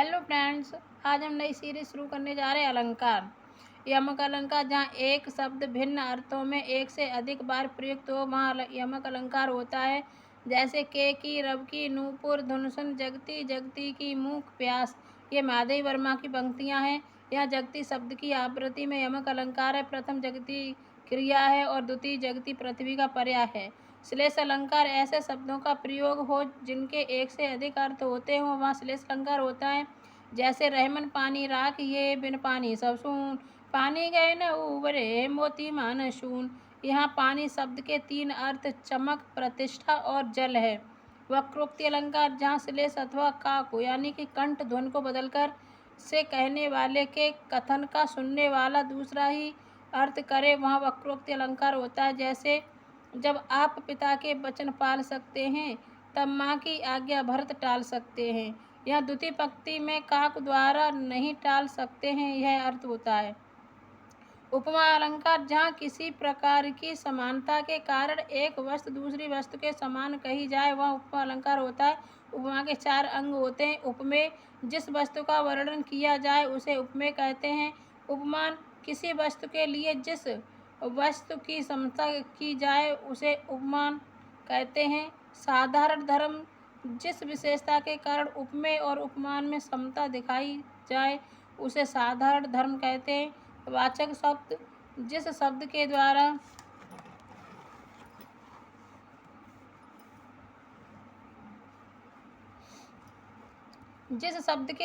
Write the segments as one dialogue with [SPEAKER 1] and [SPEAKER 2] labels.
[SPEAKER 1] Hello friends, आज हम नई सीरीज शुरू करने जा रहे हैं अलंकार। यमक अलंकार, जहाँ एक शब्द भिन्न अर्थों में एक से अधिक बार प्रयुक्त हो वहाँ यमक अलंकार होता है। जैसे के की, रव की, नूपुर, धुनसुन, जगती, जगती की, मूक, प्यास। ये माधवी वर्मा की पंक्तियाँ हैं। यहाँ जगती शब्द की आवृत्ति में यमक अलंकार है। प्रथम जगती क्रिया है और द्वितीय जगती पृथ्वी का पर्याय है। श्लेष अलंकार ऐसे शब्दों का प्रयोग हो जिनके एक से अधिक अर्थ होते हों वहाँ श्लेष अलंकार होता है। जैसे रहमन पानी राख, ये बिन पानी सब सून, पानी गए न उबरे मोती मान शून। यहाँ पानी शब्द के तीन अर्थ चमक, प्रतिष्ठा और जल है। वक्रोक्ति अलंकार, जहाँ श्लेष अथवा का को यानी कि कंठ ध्वन को बदलकर से कहने वाले के कथन का सुनने वाला दूसरा ही अर्थ करे वहाँ वक्रोक्ति अलंकार होता है। जैसे जब आप पिता के वचन पाल सकते हैं तब माँ की आज्ञा भरत टाल सकते हैं। यह द्वितीय पंक्ति में काक द्वारा नहीं टाल सकते हैं यह अर्थ होता है। उपमा अलंकार, जहाँ किसी प्रकार की समानता के कारण एक वस्तु दूसरी वस्तु के समान कही जाए वह उपमा अलंकार होता है। उपमा के चार अंग होते हैं। उपमेय, जिस वस्तु का वर्णन किया जाए उसे उपमेय कहते हैं। उपमान, किसी वस्तु के लिए जिस वस्तु की समता की जाए उसे उपमान कहते हैं। साधारण धर्म, जिस विशेषता के कारण उपमेय और उपमान में समता दिखाई जाए उसे साधारण धर्म कहते हैं। वाचक शब्द, जिस शब्द के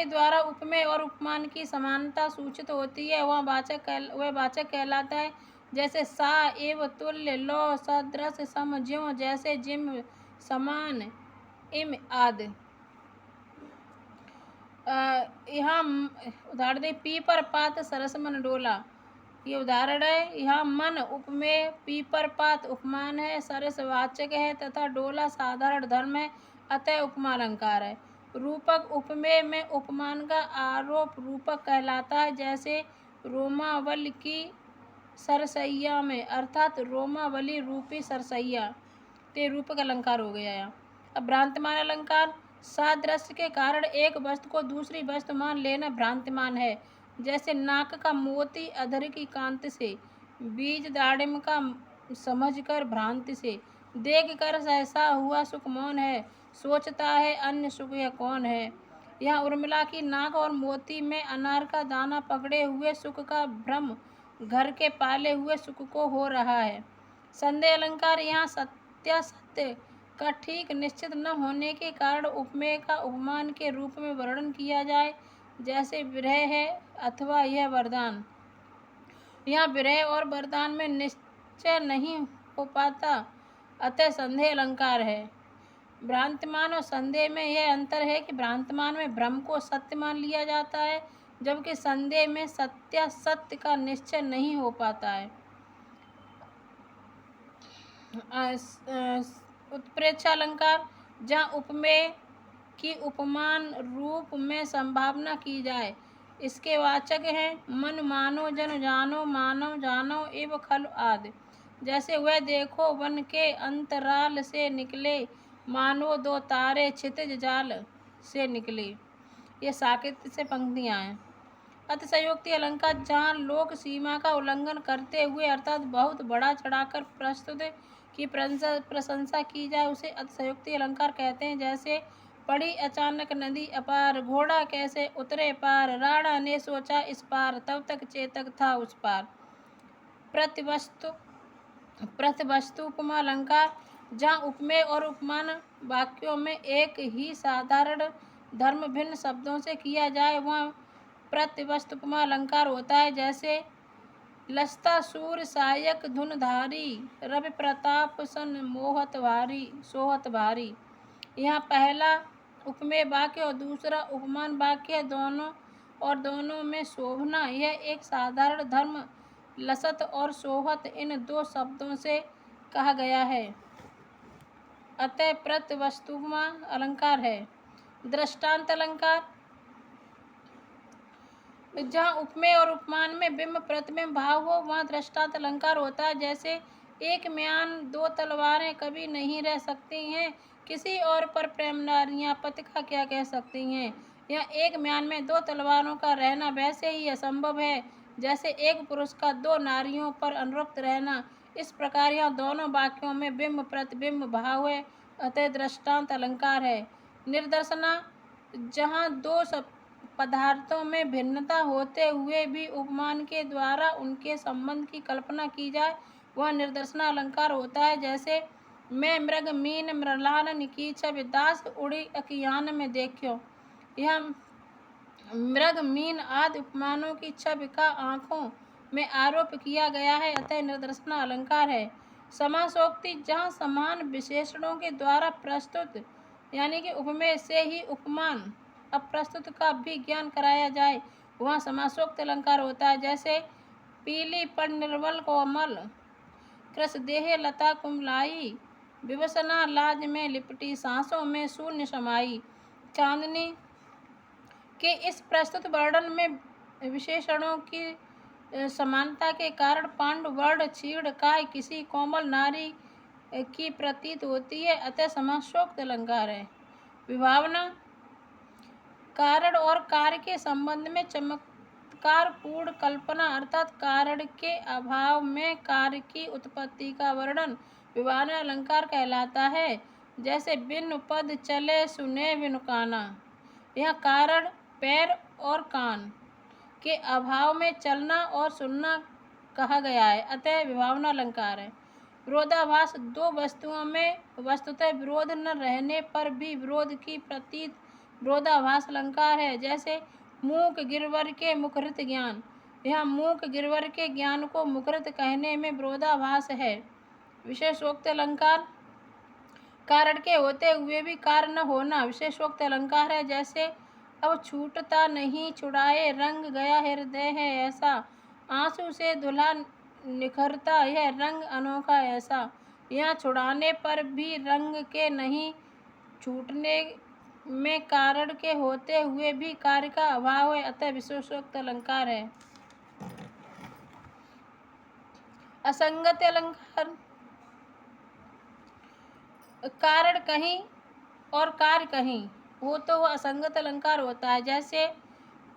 [SPEAKER 1] द्वारा उपमेय और उपमान की समानता सूचित होती है वह वाचक कहलाता है। जैसे सा, एव, तुल्य, लो, सदृश, सम, ज्यों, जैसे, जिम, समान, इम आदि। यहाँ उदाहरण दें, पीपर पात सरस मन डोला, ये उदाहरण है। यहाँ मन उपमेय, पीपर पात उपमान है, सरस वाचक है तथा डोला साधारण धर्म है, अतः उपमा अलंकार है। रूपक, उपमेय में उपमान का आरोप रूपक कहलाता है। जैसे रोमावली की सरसैया में, अर्थात रोमावली रूपी सरसैया, ते रूपक अलंकार हो गया यहाँ। अब भ्रांतिमान अलंकार, सादृश्य के कारण एक वस्तु को दूसरी वस्तु मान लेना भ्रांतिमान है। जैसे नाक का मोती अधर की कांति से, बीज दाड़िम का समझकर भ्रांति से, देख कर सहसा हुआ सुख मौन है, सोचता है अन्य सुख यह कौन है। यहाँ उर्मिला की नाक और मोती में अनार का दाना पकड़े हुए सुख का भ्रम घर के पाले हुए सुख को हो रहा है। संदेह अलंकार, यहाँ सत्य का ठीक निश्चित न होने के कारण उपमेय का उपमान के रूप में वर्णन किया जाए। जैसे विरह है अथवा यह वरदान, यहाँ विरह और वरदान में निश्चय नहीं हो पाता अतः संदेह अलंकार है। भ्रांतिमान और संदेह में यह अंतर है कि भ्रांतिमान में भ्रम को सत्य मान लिया जाता है जबकि संदेह में सत्य का निश्चय नहीं हो पाता है। उत्प्रेक्षा अलंकार, जहाँ उपमेय की उपमान रूप में संभावना की जाए। इसके वाचक हैं मन मानो, जन जानो, मानव जानो एवं खल आदि। जैसे वह देखो वन के अंतराल से निकले, मानो दो तारे क्षितिज जाल से निकले। ये साकेत से पंक्तियाँ हैं। अतिशयोक्ति अलंकार, जहाँ लोक सीमा का उल्लंघन करते हुए अर्थात बहुत बड़ा चढ़ाकर प्रस्तुत की प्रशंसा की जाए उसे अतिशयोक्ति अलंकार कहते हैं। जैसे पड़ी अचानक नदी अपार, घोड़ा कैसे उतरे पार, राणा ने सोचा इस पार, तब तक चेतक था उस पार। प्रतिवस्तु उपमा अलंकार, जहाँ उपमेय और उपमान वाक्यों में एक ही साधारण धर्म भिन्न शब्दों से किया जाए वह प्रतिवस्तु उपमा अलंकार होता है। जैसे लसता सूर सायक धुनधारी, रवि प्रताप सन मोहत भारी सोहत भारी। यहाँ पहला उपमेय वाक्य और दूसरा उपमान वाक्य दोनों में शोभना यह एक साधारण धर्म लसत और सोहत इन दो शब्दों से कहा गया है, अतः प्रतिवस्तुमा अलंकार है। दृष्टांत अलंकार, जहाँ उपमेय और उपमान में बिंब प्रतिबिंब भाव हो वहाँ दृष्टांत अलंकार होता है। जैसे एक म्यान दो तलवारें कभी नहीं रह सकती हैं, किसी और पर प्रेम नारियाँ पति का क्या कह सकती हैं। यह एक म्यान में दो तलवारों का रहना वैसे ही असंभव है जैसे एक पुरुष का दो नारियों पर अनुरक्त रहना। इस प्रकार यहाँ दोनों वाक्यों में बिंब प्रतिबिंब भाव है, अतः दृष्टांत अलंकार है। निर्दर्शना, जहाँ दो सब पदार्थों में भिन्नता होते हुए भी उपमान के द्वारा उनके संबंध की कल्पना की जाए, वह निर्दर्शना अलंकार होता है। जैसे मैं मृग मीन मृलान निकीछ विदास उड़ी अकियान में देखियो। यह मृग मीन आदि उपमानों की छवि का आंखों में आरोप किया गया है, अतः निर्दर्शना अलंकार है। समासोक्ति, जहाँ समान विशेषणों के द्वारा प्रस्तुत यानी कि उपमेय से ही उपमान अप्रस्तुत का भी ज्ञान कराया जाए, वहाँ समासोक्त अलंकार होता है। जैसे पीली पर निर्मल कोमल कृष देह लता कुमलाई, विवसना लाज में लिपटी सांसों में शून्य समाई। चांदनी के इस प्रस्तुत वर्णन में विशेषणों की समानता के कारण पांडु वर्ण क्षीण काय किसी कोमल नारी की प्रतीत होती है, अतः समासोक्त अलंकार है। विभावना, कारण और कार्य के संबंध में चमत्कार पूर्ण कल्पना अर्थात कारण के अभाव में कार्य की उत्पत्ति का वर्णन विभावना अलंकार कहलाता है। जैसे बिन पद चले सुने बिनु काना, यह कारण पैर और कान के अभाव में चलना और सुनना कहा गया है, अतः विभावना अलंकार है। विरोधाभास, दो वस्तुओं में वस्तुतः विरोध न रहने पर भी विरोध की प्रतीत विरोधाभास अलंकार है। जैसे मूक गिरवर के मुखरित ज्ञान, यह मूक गिरवर के ज्ञान को मुखरित कहने में विरोधाभास है। विशेषोक्त अलंकार, कारण के होते हुए भी कार्य न होना विशेषोक्त अलंकार है। जैसे अब छूटता नहीं छुड़ाए रंग गया हृदय है ऐसा, आंसू से धुला निखरता यह रंग अनोखा ऐसा। यहाँ छुड़ाने पर भी रंग के नहीं छूटने में कारण के होते हुए भी कार्य का अभाव है, अतः विशेषोक्त अलंकार है। असंगत अलंकार, कारण कहीं और कार्य कहीं हो तो वह असंगत अलंकार होता है। जैसे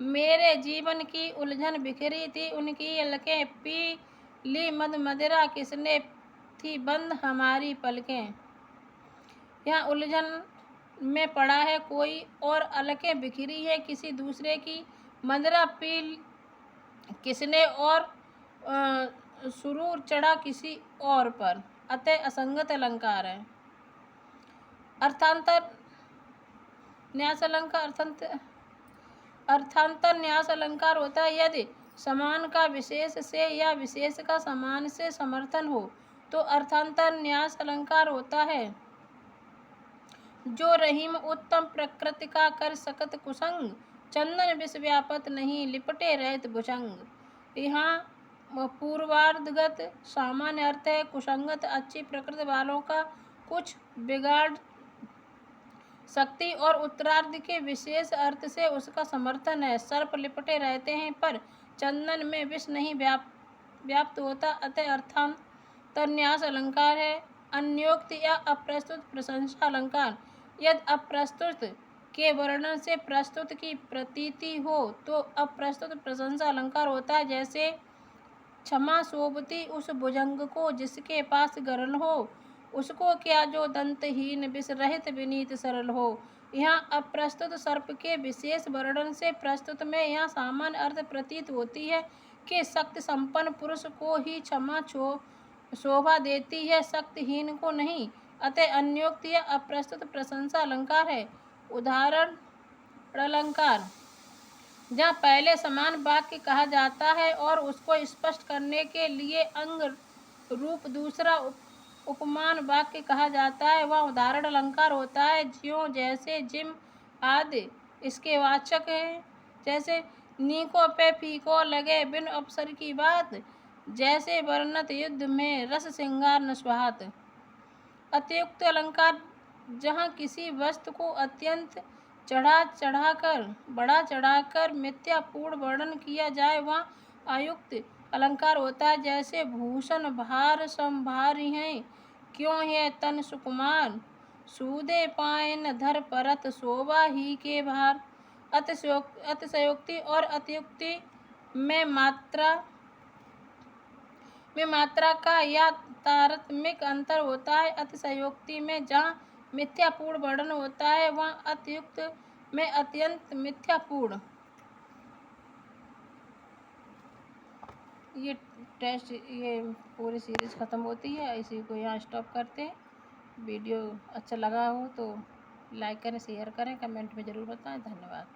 [SPEAKER 1] मेरे जीवन की उलझन बिखरी थी उनकी अलकें, पी ली मद मदिरा किसने थी बंद हमारी पलकें। यहाँ उलझन में पड़ा है कोई और अलकें बिखरी है किसी दूसरे की, मदिरा पी किसने और सुरूर चढ़ा किसी और पर, अतः असंगत अलंकार है। अर्थांतर न्यास अलंकार, अर्थांतर न्यास अलंकार होता है। यदि समान का विशेष से या विशेष का समान से समर्थन हो तो अर्थांतर न्यास अलंकार होता है। जो रहीम उत्तम प्रकृति का कर सकत कुसंग, चंदन विष व्यापत नहीं लिपटे रहत भुजंग। यहाँ पूर्वार्धगत सामान्य अर्थ है, कुसंगत अच्छी प्रकृति वालों का कुछ बिगाड़ शक्ति, और उत्तरार्ध के विशेष अर्थ से उसका समर्थन है। सर्प लिपटे रहते हैं पर चंदन में विष नहीं व्याप्त होता, अतः अर्थांतर न्यास अलंकार है। अन्योक्त या अप्रस्तुत प्रशंसा अलंकार, यदि अप्रस्तुत के वर्णन से प्रस्तुत की प्रतीति हो तो अप्रस्तुत प्रशंसा अलंकार होता है। जैसे क्षमा शोभती उस भुजंग को जिसके पास गरल हो, उसको क्या जो दंतहीन विष रहित विनीत सरल हो। यहाँ अप्रस्तुत सर्प के विशेष वर्णन से प्रस्तुत में यह सामान्य अर्थ प्रतीत होती है कि शक्ति संपन्न पुरुष को ही क्षमा शोभा देती है, शक्तिहीन को नहीं, अतः अन्योक्त या अप्रस्तुत प्रशंसा अलंकार है। उदाहरण अलंकार, जहाँ पहले समान वाक्य कहा जाता है और उसको स्पष्ट करने के लिए अंग रूप दूसरा उपमान वाक्य कहा जाता है, वह उदाहरण अलंकार होता है। ज्यों जैसे जिम आदि इसके वाचक हैं। जैसे नीको पे फीको लगे बिन अवसर की बात, जैसे वर्णत युद्ध में रस श्रृंगार न स्वाहात। अतियुक्त अलंकार, जहाँ किसी वस्तु को अत्यंत बढ़ा चढ़ाकर मिथ्यापूर्ण वर्णन किया जाए, वहाँ अयुक्त अलंकार होता है। जैसे भूषण भार संभारी हैं क्यों है तन सुकुमार, सूदे पाए न धर परत शोभा ही के भार, अतिशयोक्ति और अतियुक्ति में मात्रा का या तारतमिक अंतर होता है। अतिशयोक्ति में जहाँ मिथ्यापूर्ण वर्णन होता है, वहाँ अतियुक्त में अत्यंत मिथ्यापूर्ण। ये पूरी सीरीज ख़त्म होती है, इसी को यहाँ स्टॉप करते हैं। वीडियो अच्छा लगा हो तो लाइक करें, शेयर करें, कमेंट में ज़रूर बताएं। धन्यवाद।